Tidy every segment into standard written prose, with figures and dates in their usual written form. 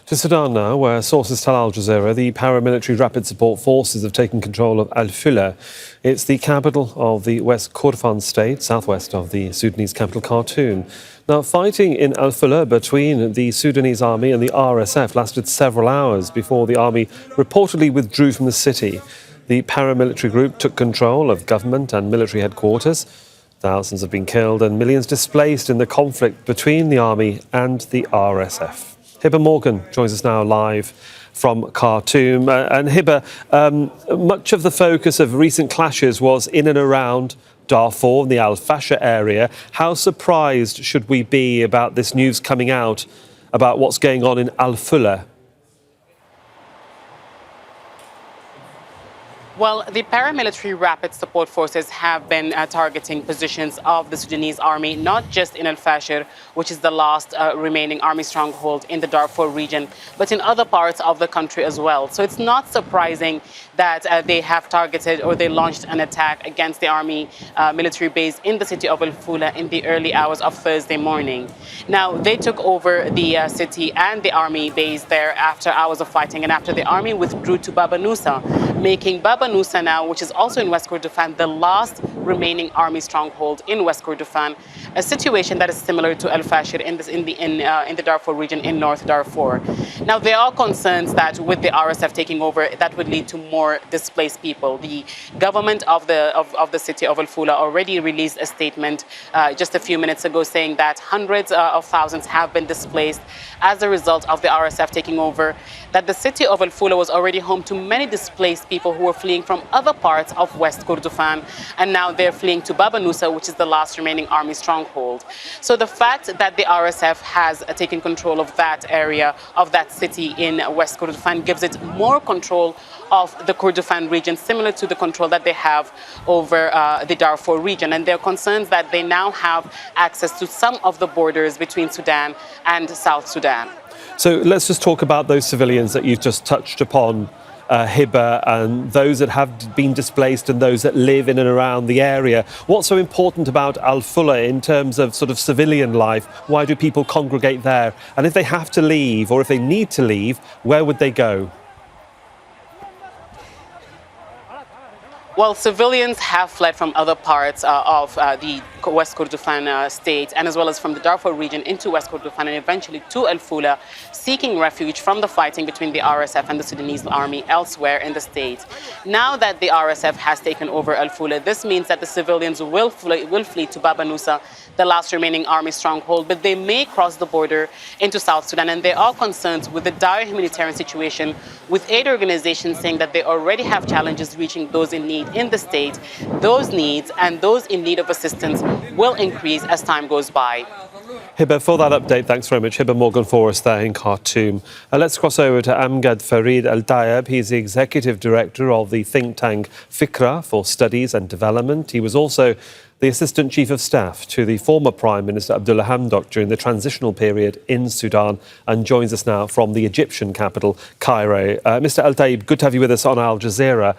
To Sudan now, where sources tell Al Jazeera the paramilitary rapid support forces have taken control of el-Fula. It's the capital of the West Kordofan State, southwest of the Sudanese capital Khartoum. Now, fighting in el-Fula between the Sudanese army and the RSF lasted several hours before the army reportedly withdrew from the city. The paramilitary group took control of government and military headquarters. Thousands have been killed and millions displaced in the conflict between the army and the RSF. Hiba Morgan joins us now live from Khartoum. And Hiba, much of the focus of recent clashes was in and around Darfur and the Al-Fasher area. How surprised should we be about this news coming out about what's going on in Al-Fula? Well, the paramilitary rapid support forces have been targeting positions of the Sudanese army, not just in al-Fasher, which is the last remaining army stronghold in the Darfur region, but in other parts of the country as well. So it's not surprising that they have targeted or they launched an attack against the army military base in the city of el-Fula in the early hours of Thursday morning. Now, they took over the city and the army base there after hours of fighting and after the army withdrew to Baba Nusa, making Baba Nusa now, which is also in West Kordofan, the last remaining army stronghold in West Kordofan, a situation that is similar to al-Fasher in the Darfur region in North Darfur. Now, there are concerns that with the RSF taking over, that would lead to more displaced people. The government of the city of el-Fula already released a statement just a few minutes ago saying that hundreds of thousands have been displaced as a result of the RSF taking over, that the city of el-Fula was already home to many displaced people who were fleeing from other parts of West Kordofan, and now they're fleeing to Baba Nusa, which is the last remaining army stronghold. So the fact that the RSF has taken control of that area, of that city in West Kordofan, gives it more control of the Kordofan region, similar to the control that they have over the Darfur region. And there are concerns that they now have access to some of the borders between Sudan and South Sudan. So let's just talk about those civilians that you've just touched upon, Hiba, and those that have been displaced and those that live in and around the area. What's so important about al-Fula in terms of sort of civilian life? Why do people congregate there? And if they have to leave or if they need to leave, where would they go? Well, civilians have fled from other parts of the West Kordofan state and as well as from the Darfur region into West Kordofan and eventually to el-Fula, seeking refuge from the fighting between the RSF and the Sudanese army elsewhere in the state. Now that the RSF has taken over el-Fula, this means that the civilians will flee to Baba Nusa, the last remaining army stronghold, but they may cross the border into South Sudan. And there are concerns with the dire humanitarian situation, with aid organizations saying that they already have challenges reaching those in need in the state. Those needs and those in need of assistance will increase as time goes by. Hiba, for that update, thanks very much. Hiba Morgan for us there in Khartoum. Let's cross over to Amgad Fareid Eltayeb. He's the executive director of the think tank Fikra for Studies and Development. He was also the assistant chief of staff to the former Prime Minister Abdallah Hamdok during the transitional period in Sudan and joins us now from the Egyptian capital, Cairo. Mr. Eltayeb, good to have you with us on Al Jazeera.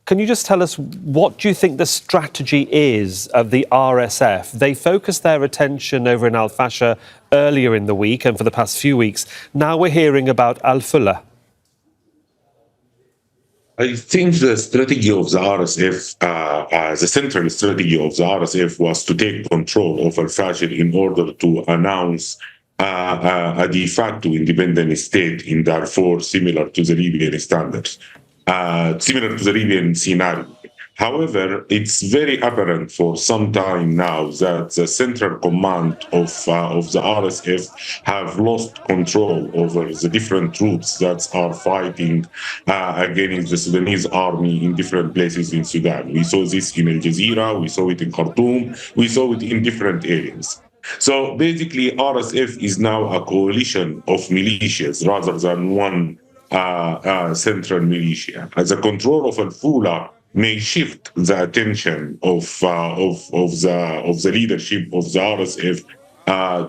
Can you just tell us what do you think the strategy is of the RSF? They focused their attention over in al-Fasher earlier in the week and for the past few weeks. Now we're hearing about al-Fula. I think the strategy of the RSF, the central strategy of the RSF was to take control of al-Fasher in order to announce a de facto independent state in Darfur, similar to the Libyan standards. Similar to the Libyan scenario. However, it's very apparent for some time now that the central command of the RSF have lost control over the different troops that are fighting against the Sudanese army in different places in Sudan. We saw this in Jazeera, we saw it in Khartoum, we saw it in different areas. So basically, RSF is now a coalition of militias rather than one central militia. As a control of el-Fula may shift the attention of the leadership of the RSF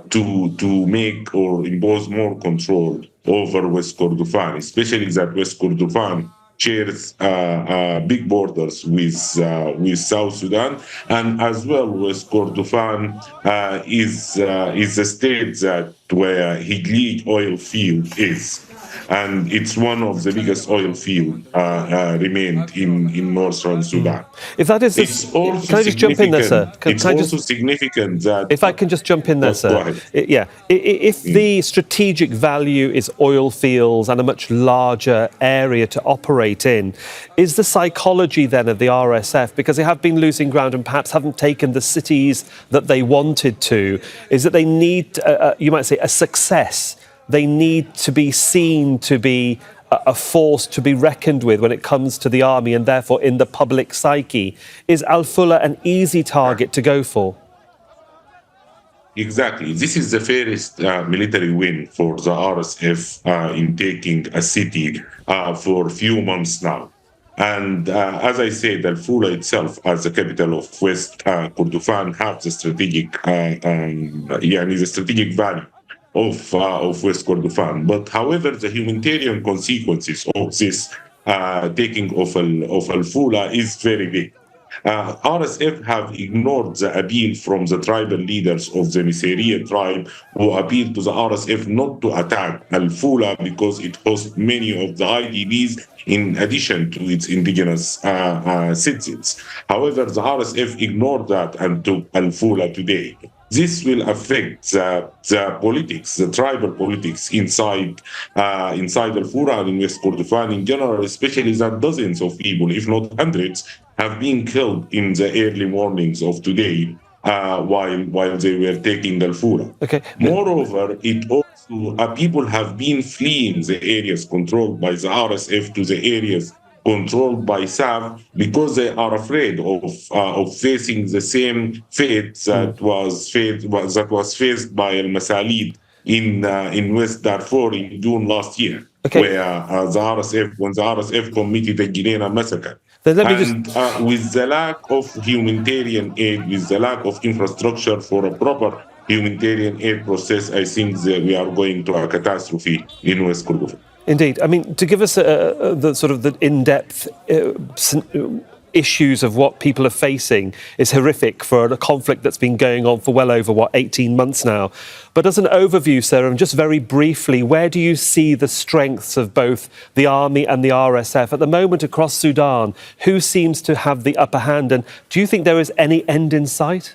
to make or impose more control over West Kordofan, especially that West Kordofan shares big borders with South Sudan, and as well West Kordofan is the state that where Hiba oil field is. and it's one of the biggest oil fields remained in northern Sudan. If that is, It's also can I just jump in there, sir? It's also significant that. If I can just jump in there, Go sir. ahead. If the strategic value is oil fields and a much larger area to operate in, is the psychology then of the RSF, because they have been losing ground and perhaps haven't taken the cities that they wanted to, is that they need, you might say, a success? They need to be seen to be a force to be reckoned with when it comes to the army and therefore in the public psyche. Is el-Fula an easy target to go for? Exactly. This is the fairest military win for the RSF in taking a city for a few months now. And as I said, el-Fula itself, as the capital of West Kordofan, have the strategic, the strategic value of West Kordofan. But however, the humanitarian consequences of this taking of el-Fula is very big. RSF have ignored the appeal from the tribal leaders of the Jazeera tribe, who appealed to the RSF not to attack el-Fula because it hosts many of the IDPs in addition to its indigenous citizens. However, the RSF ignored that and took el-Fula today. This will affect the politics, the tribal politics inside el-Fula and in West Kordofan in general, especially that dozens of people, if not hundreds, have been killed in the early mornings of today while they were taking el-Fula. Okay. Moreover, it also people have been fleeing the areas controlled by the RSF to the areas controlled by SAF because they are afraid of facing the same fate that was faced by al-Masalid in West Darfur in June last year, where the RSF committed a Guinea massacre. With the lack of humanitarian aid, with the lack of infrastructure for a proper humanitarian aid process, I think that we are going to a catastrophe in West Kordofan. Indeed. I mean, to give us the sort of the in-depth issues of what people are facing is horrific for a conflict that's been going on for well over, 18 months now. But as an overview, sir, and just very briefly, where do you see the strengths of both the army and the RSF? At the moment across Sudan, who seems to have the upper hand? And do you think there is any end in sight?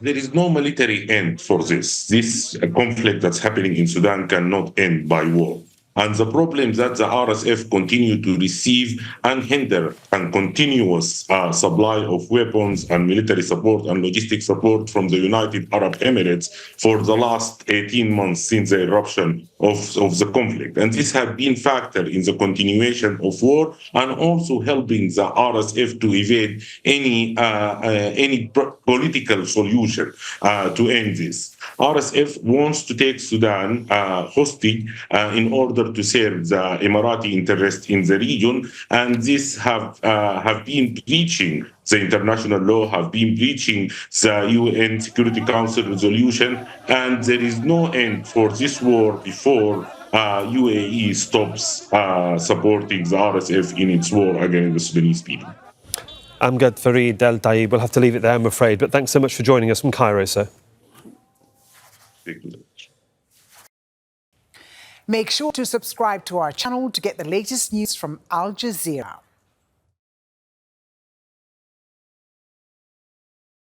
There is no military end for this. This conflict that's happening in Sudan cannot end by war. And the problem that the RSF continue to receive unhindered and continuous supply of weapons and military support and logistic support from the United Arab Emirates for the last 18 months since the eruption of the conflict. And this has been factored in the continuation of war and also helping the RSF to evade any political solution to end this. RSF wants to take Sudan hostage in order to serve the Emirati interest in the region, and this have been breaching the international law, have been breaching the UN Security Council resolution, and there is no end for this war before UAE stops supporting the RSF in its war against the Sudanese people. Amgad, Fareid, Eltayeb, we'll have to leave it there, I'm afraid, but thanks so much for joining us from Cairo, sir. Make sure to subscribe to our channel to get the latest news from Al Jazeera.